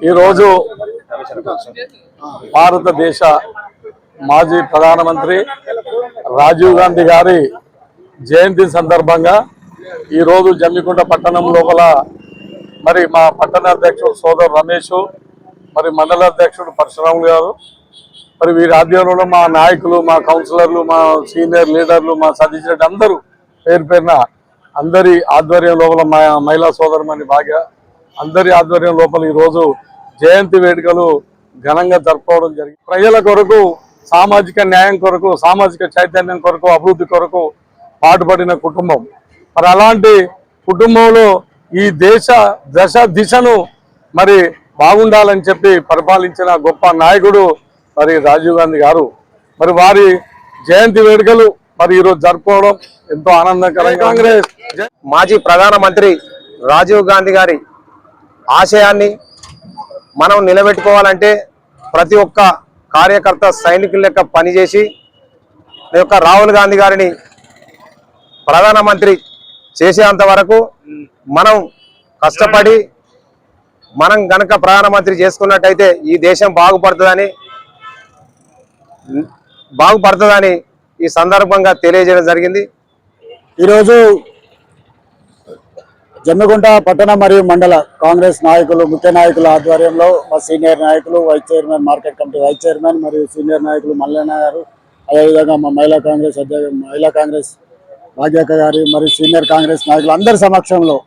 ఈ రోజు భారతదేశ మాజీ ప్రధానమంత్రి రాజీవ్ గాంధీ గారి జయంతి సందర్భంగా ఈ రోజు జమ్మికుంట పట్టణం లోపల మరి మా పట్టణ అధ్యక్షుడు సోదరు రమేష్, మరి మండల అధ్యక్షుడు పరశురాములు గారు, మరి వీరి ఆధ్వర్యంలో మా నాయకులు, మా కౌన్సిలర్లు, మా సీనియర్ లీడర్లు, మా సతీష్ రెడ్డి అందరూ పేరు పేరున అందరి ఆధ్వర్యం లోపల మా మహిళా సోదరుమణి భాగ్య అందరి ఆధ్వర్యం లోపల ఈరోజు జయంతి వేడుకలు ఘనంగా జరుపుకోవడం జరిగింది. ప్రజల కొరకు, సామాజిక న్యాయం కొరకు, సామాజిక చైతన్యం కొరకు, అభివృద్ధి కొరకు పాటుపడిన కుటుంబం. మరి అలాంటి కుటుంబంలో ఈ దిశను మరి బాగుండాలని చెప్పి పరిపాలించిన గొప్ప నాయకుడు మరి రాజీవ్ గాంధీ గారు. మరి వారి జయంతి వేడుకలు మరి ఈరోజు జరుపుకోవడం ఎంతో ఆనందకరంగా. కాంగ్రెస్ మాజీ ప్రధానమంత్రి రాజీవ్ గాంధీ గారి ఆశయాన్ని మనం నిలబెట్టుకోవాలంటే ప్రతి ఒక్క కార్యకర్త సైనికుల లెక్క పనిచేసి రాహుల్ గాంధీ గారిని ప్రధానమంత్రి చేసేంత వరకు మనం కష్టపడి మనం గనక ప్రధానమంత్రి చేసుకున్నట్టయితే ఈ దేశం బాగుపడుతుందని ఈ సందర్భంగా తెలియజేయడం జరిగింది. ఈరోజు జమ్మికుంట పట్టణ మరియు మండల కాంగ్రెస్ నాయకులు, ముఖ్య నాయకుల ఆధ్వర్యంలో మా సీనియర్ నాయకులు, vice chairman, market committee vice chairman మరియు సీనియర్ నాయకులు మల్లన్న గారు, అదేవిధంగా మా మహిళా కాంగ్రెస్ భాగ్యక్క గారి మరియు సీనియర్ కాంగ్రెస్ నాయకులు అందరి సమక్షంలో